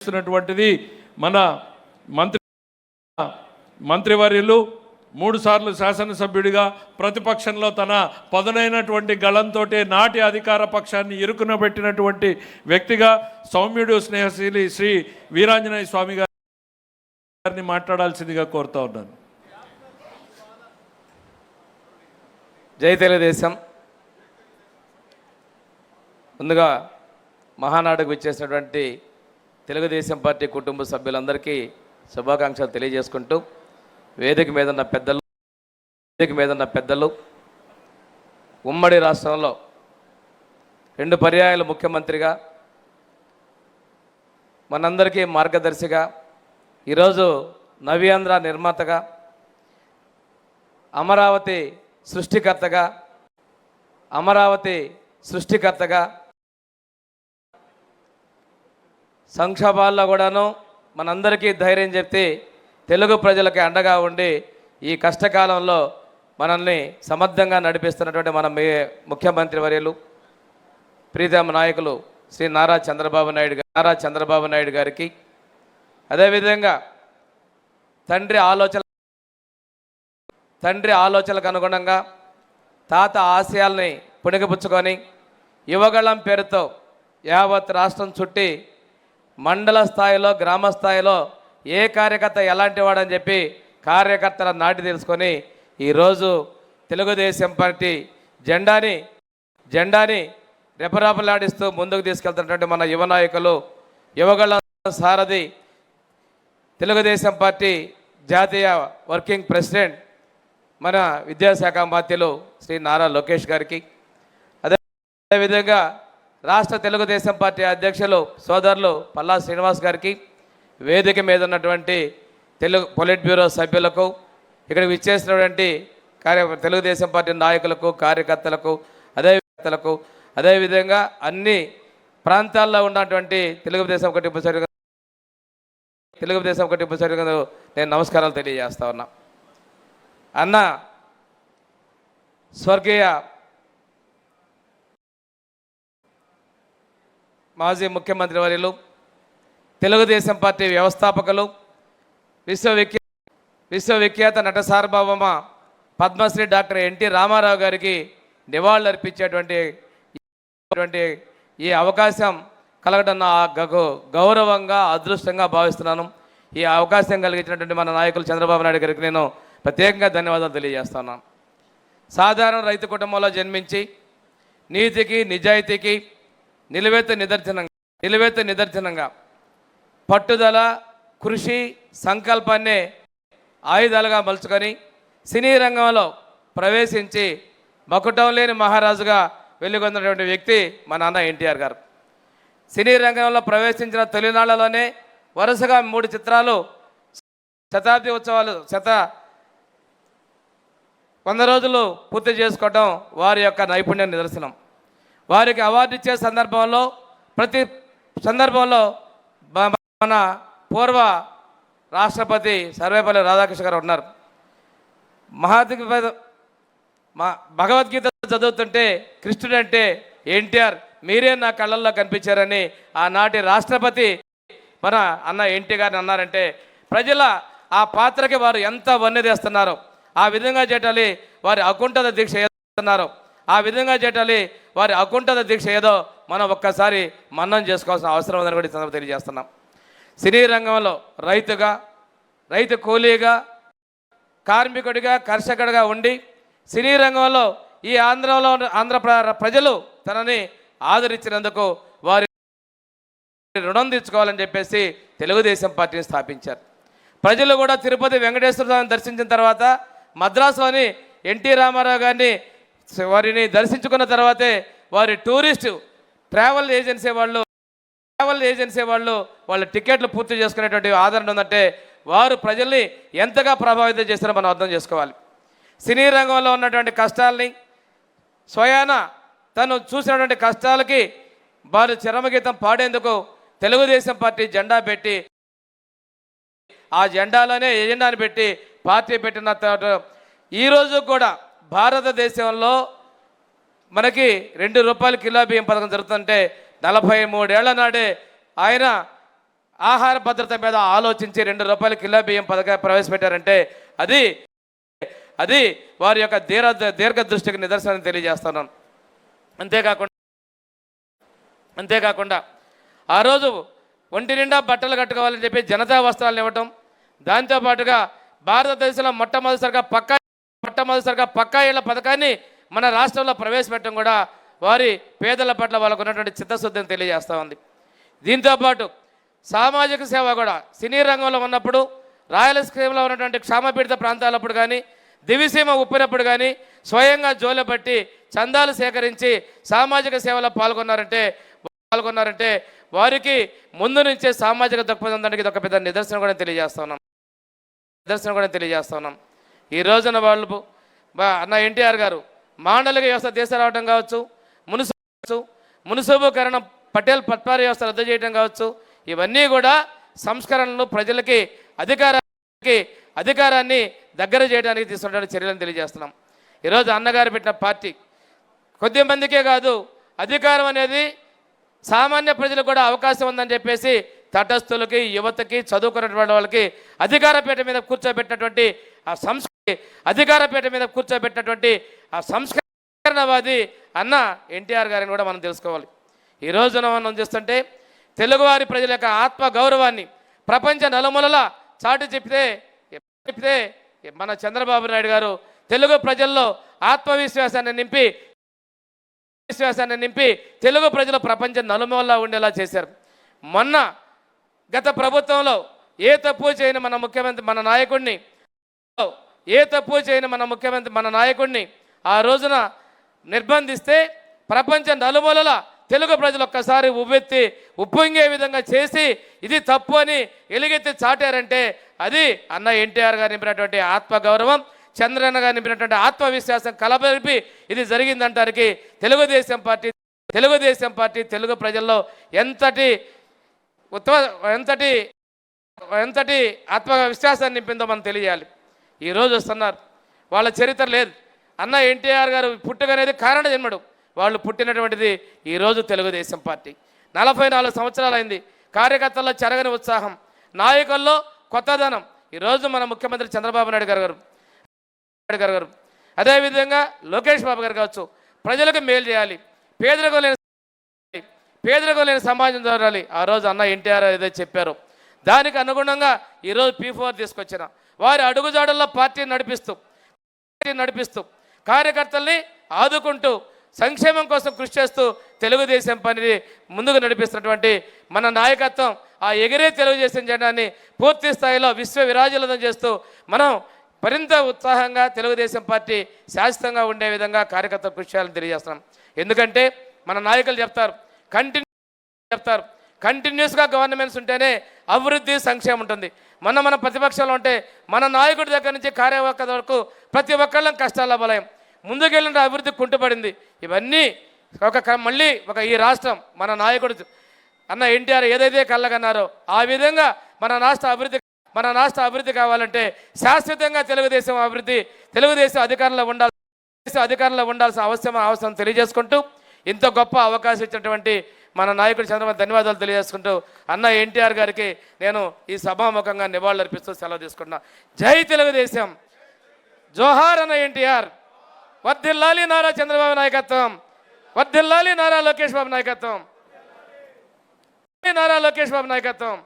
చేస్తున్నటువంటిది మన మంత్రివర్యులు 3 సార్లు శాసనసభ్యుడిగా ప్రతిపక్షంలో తన పదునైనటువంటి గళంతో నాటి అధికార పక్షాన్ని ఇరుకునబెట్టినటువంటి వ్యక్తిగా సౌమ్యుడు స్నేహశీలి శ్రీ వీరాంజనేయ స్వామి గారిని మాట్లాడాల్సిందిగా కోరుతా ఉన్నాను. జై తెలుగుదేశం. ముందుగా మహానాడుకు విచ్చేసినటువంటి తెలుగుదేశం పార్టీ కుటుంబ సభ్యులందరికీ శుభాకాంక్షలు తెలియజేసుకుంటూ వేదిక మీద ఉన్న పెద్దలు ఉమ్మడి రాష్ట్రంలో 2 పర్యాయాలు ముఖ్యమంత్రిగా మనందరికీ మార్గదర్శిగా ఈరోజు నవ్యాంధ్ర నిర్మాతగా అమరావతి సృష్టికర్తగా సంక్షోభాల్లో కూడాను మనందరికీ ధైర్యం చెప్తే తెలుగు ప్రజలకి అండగా ఉండి ఈ కష్టకాలంలో మనల్ని సమర్థంగా నడిపిస్తున్నటువంటి మన ముఖ్యమంత్రి వర్యులు ప్రీతమ నాయకులు శ్రీ నారా చంద్రబాబు నాయుడు గారికి, అదేవిధంగా తండ్రి ఆలోచనలకు అనుగుణంగా తాత ఆశయాల్ని పుణికిపుచ్చుకొని యువగళం పేరుతో యావత్ రాష్ట్రం చుట్టి మండల స్థాయిలో గ్రామ స్థాయిలో ఏ కార్యకర్త ఎలాంటి వాడని చెప్పి కార్యకర్తల నాటి తెలుసుకొని ఈరోజు తెలుగుదేశం పార్టీ జెండాని రెపరెపలాడిస్తూ ముందుకు తీసుకెళ్తున్నటువంటి మన యువ నాయకులు యువగళ సారథి తెలుగుదేశం పార్టీ జాతీయ వర్కింగ్ ప్రెసిడెంట్ మన విద్యాశాఖ మంత్రులు శ్రీ నారా లోకేష్ గారికి, అదేవిధంగా రాష్ట్ర తెలుగుదేశం పార్టీ అధ్యక్షులు సోదరులు పల్లా శ్రీనివాస్ గారికి, వేదిక మీద ఉన్నటువంటి పొలిట్ బ్యూరో సభ్యులకు, ఇక్కడికి విచ్చేసినటువంటి తెలుగుదేశం పార్టీ నాయకులకు, కార్యకర్తలకు, అదేవిధంగా అన్ని ప్రాంతాల్లో ఉన్నటువంటి తెలుగుదేశం కుటుంబ సభ్యులకు నేను నమస్కారాలు తెలియజేస్తా ఉన్నా. అన్న స్వర్గీయ మాజీ ముఖ్యమంత్రి వర్యులు, తెలుగుదేశం పార్టీ వ్యవస్థాపకులు, విశ్వవిఖ్యాత నట సార్వభౌమ పద్మశ్రీ డాక్టర్ ఎన్టీ రామారావు గారికి నివాళులర్పించేటువంటి ఈ అవకాశం కలగడం నా గౌరవంగా అదృష్టంగా భావిస్తున్నాను. ఈ అవకాశం కలిగించినటువంటి మన నాయకులు చంద్రబాబు నాయుడు గారికి నేను ప్రత్యేకంగా ధన్యవాదాలు తెలియజేస్తున్నాను. సాధారణ రైతు కుటుంబంలో జన్మించి నీతికి నిజాయితీకి నిలువెత్తు నిదర్శనంగా పట్టుదల, కృషి, సంకల్పాన్ని ఆయుధాలుగా మలుచుకొని సినీ రంగంలో ప్రవేశించి మకుటం లేని మహారాజుగా వెలుగొందినటువంటి వ్యక్తి మా నాన్న ఎన్టీఆర్ గారు. సినీ రంగంలో ప్రవేశించిన తొలినాళ్లలోనే వరుసగా 3 చిత్రాలు శతాబ్ది ఉత్సవాలు 100 రోజులు పూర్తి చేసుకోవడం వారి యొక్క నైపుణ్య నిదర్శనం. వారికి అవార్డు ఇచ్చే ప్రతి సందర్భంలో మన పూర్వ రాష్ట్రపతి సర్వేపల్లి రాధాకృష్ణ గారు ఉన్నారు. భగవద్గీత చదువుతుంటే కృష్ణుడంటే ఎన్టీఆర్ మీరే నా కళ్ళల్లో కనిపించారని ఆనాటి రాష్ట్రపతి మన అన్న ఎన్టీ గారిని అన్నారంటే ప్రజల ఆ పాత్రకి వారు ఎంత వన్నె తెస్తున్నారో ఆ విధంగా చేయాలి. వారి అకుంఠిత దీక్ష చేస్తున్నారు. ఆ విధంగా చేయాలి. వారి అకుంఠిత దీక్ష ఏదో మనం ఒక్కసారి మన్నం చేసుకోవాల్సిన అవసరం ఉందని కూడా సందర్భంగా తెలియజేస్తున్నాం. సినీ రంగంలో రైతు కూలీగా, కార్మికుడిగా, కర్షకుడిగా ఉండి సినీ రంగంలో ఈ ఆంధ్ర ప్రజలు తనని ఆదరించినందుకు వారి రుణం తీర్చుకోవాలని చెప్పేసి తెలుగుదేశం పార్టీని స్థాపించారు. ప్రజలు కూడా తిరుపతి వెంకటేశ్వర స్వామిని దర్శించిన తర్వాత మద్రాసులోని ఎన్టీ రామారావు గారిని వారిని దర్శించుకున్న తర్వాతే వారి ట్రావెల్ ఏజెన్సీ వాళ్ళు వాళ్ళ టికెట్లు పూర్తి చేసుకునేటువంటి ఆదరణ ఉందంటే వారు ప్రజల్ని ఎంతగా ప్రభావితం చేస్తారో మనం అర్థం చేసుకోవాలి. సినీ రంగంలో ఉన్నటువంటి కష్టాలని స్వయాన తను చూసినటువంటి కష్టాలకి వారు చరమగీతం పాడేందుకు తెలుగుదేశం పార్టీ జెండా పెట్టి ఆ ఎజెండాని పెట్టి పార్టీ పెట్టిన ఈరోజు కూడా భారతదేశంలో మనకి ₹2 కిలో బియ్యం పథకం జరుగుతుంటే 43 ఏళ్ల నాడే ఆయన ఆహార భద్రత మీద ఆలోచించి 2 రూపాయల కిలో బియ్యం పథకం ప్రవేశపెట్టారంటే అది అది వారి యొక్క దీర్ఘ దృష్టికి నిదర్శనం తెలియజేస్తున్నాను. అంతేకాకుండా ఆ రోజు ఒంటి నిండా బట్టలు కట్టుకోవాలని చెప్పి జనతా వస్త్రాలను ఇవ్వటం, దాంతోపాటుగా భారతదేశంలో మొట్టమొదటిసారిగా పక్కా ఇళ్ల పథకాన్ని మన రాష్ట్రంలో ప్రవేశపెట్టడం కూడా వారి పేదల పట్ల వాళ్ళకు ఉన్నటువంటి చిత్తశుద్ధిని తెలియజేస్తూ ఉంది. దీంతోపాటు సామాజిక సేవ కూడా సినీ రంగంలో ఉన్నప్పుడు, రాయలసీమలో ఉన్నటువంటి క్షామపీడిత ప్రాంతాలప్పుడు కానీ, దివిసీమ ఉప్పినప్పుడు కానీ స్వయంగా జోలెపట్టి చందాలు సేకరించి సామాజిక సేవలో పాల్గొన్నారంటే వారికి ముందు నుంచే సామాజిక దృక్పథం దానికి ఇది ఒక పెద్ద నిదర్శనం కూడా తెలియజేస్తున్నాం. ఈ రోజున వాళ్ళు అన్న ఎన్టీఆర్ గారు మాండలిక వ్యవస్థ తీసుకురావడం కావచ్చు, మున్సిపీకరణ పటేల్ పట్వారీ వ్యవస్థ రద్దు చేయడం కావచ్చు, ఇవన్నీ కూడా సంస్కరణలు ప్రజలకి అధికారాన్ని దగ్గర చేయడానికి తీసుకున్న చర్యలను తెలియజేస్తున్నాం. ఈరోజు అన్నగారు పెట్టిన పార్టీ కొద్ది మందికే కాదు, అధికారం అనేది సామాన్య ప్రజలకు కూడా అవకాశం ఉందని చెప్పేసి తటస్థులకి, యువతకి, చదువుకున్నటువంటి వాళ్ళకి అధికారపీఠ మీద కూర్చోబెట్టినటువంటి ఆ సంస్కరణవాది అన్న ఎన్టీఆర్ గారిని కూడా మనం తెలుసుకోవాలి. ఈ రోజున మనం చూస్తుంటే తెలుగువారి ప్రజల యొక్క ఆత్మ గౌరవాన్ని ప్రపంచ నలుమూలలా చాటి చెప్తే మన చంద్రబాబు నాయుడు గారు తెలుగు ప్రజల్లో ఆత్మవిశ్వాసాన్ని నింపి తెలుగు ప్రజలు ప్రపంచ నలుమూలలా ఉండేలా చేశారు. మొన్న గత ప్రభుత్వంలో ఏ తప్పు చేయని మన నాయకుడిని ఆ రోజున నిర్బంధిస్తే ప్రపంచ నలుమూలల తెలుగు ప్రజలు ఒక్కసారి ఉప్పొంగే విధంగా చేసి ఇది తప్పు అని ఎలుగెత్తి చాటారంటే అది అన్న ఎన్టీఆర్ గారు నింపినటువంటి ఆత్మగౌరవం, చంద్రన్న గారు నింపినటువంటి ఆత్మవిశ్వాసం కలబలిపి ఇది జరిగిందంటానికి తెలుగుదేశం పార్టీ తెలుగు ప్రజల్లో ఎంతటి ఆత్మవిశ్వాసాన్ని నింపిందో మనం తెలియాలి. ఈరోజు వస్తున్నారు, వాళ్ళ చరిత్ర లేదు. అన్న ఎన్టీఆర్ గారు పుట్టుకనేది కారణ జన్మడు, వాళ్ళు పుట్టినటువంటిది ఈరోజు తెలుగుదేశం పార్టీ. 44 సంవత్సరాలైంది. కార్యకర్తల్లో చెరగని ఉత్సాహం, నాయకుల్లో కొత్తదనం. ఈరోజు మన ముఖ్యమంత్రి చంద్రబాబు నాయుడు గారు అదేవిధంగా లోకేష్ బాబు గారు కావచ్చు, ప్రజలకు మేలు చేయాలి, పేదరికం లేని సమాజం జరగాలి. ఆ రోజు అన్న ఎన్టీఆర్ ఏదైతే చెప్పారో దానికి అనుగుణంగా ఈరోజు P4 తీసుకొచ్చిన వారి అడుగుజాడల్లో పార్టీ నడిపిస్తూ కార్యకర్తల్ని ఆదుకుంటూ సంక్షేమం కోసం కృషి చేస్తూ తెలుగుదేశం పనిని ముందుకు నడిపిస్తున్నటువంటి మన నాయకత్వం, ఆ ఎగిరే తెలుగుదేశం జెండాన్ని పూర్తి స్థాయిలో విరాజిల్లతం చేస్తూ మనం మరింత ఉత్సాహంగా తెలుగుదేశం పార్టీ శాశ్వతంగా ఉండే విధంగా కార్యకర్తలు కృషి చేయాలని తెలియజేస్తున్నాం. ఎందుకంటే మన నాయకులు చెప్తారు కంటిన్యూస్గా గవర్నమెంట్స్ ఉంటేనే అభివృద్ధి, సంక్షేమం ఉంటుంది. మన ప్రతిపక్షంలో ఉంటే మన నాయకుడి దగ్గర నుంచి కార్యకర్త వరకు ప్రతి ఒక్కళ్ళం కష్టాల బలయం, ముందుకెళ్ళిన అభివృద్ధి కుంటుపడింది. ఇవన్నీ మళ్ళీ ఈ రాష్ట్రం మన నాయకుడు అన్న ఎన్టీఆర్ ఏదైతే కళ్ళగన్నారో ఆ విధంగా మన రాష్ట్ర అభివృద్ధి కావాలంటే శాశ్వతంగా తెలుగుదేశం అధికారంలో ఉండాల్సిన అవసరం తెలియజేసుకుంటూ ఇంత గొప్ప అవకాశం ఇచ్చినటువంటి మన నాయకుడు చంద్రబాబు ధన్యవాదాలు తెలియజేసుకుంటూ అన్న ఎన్టీఆర్ గారికి నేను ఈ సభాముఖంగా నివాళులు అర్పిస్తూ సెలవు తీసుకుంటున్నా. జై తెలుగుదేశం, జోహార్ అన్న ఎన్టీఆర్, వర్ధిల్లాలి నారా చంద్రబాబు నాయకత్వం, వర్ధిల్లాలి నారా లోకేష్ బాబు నాయకత్వం.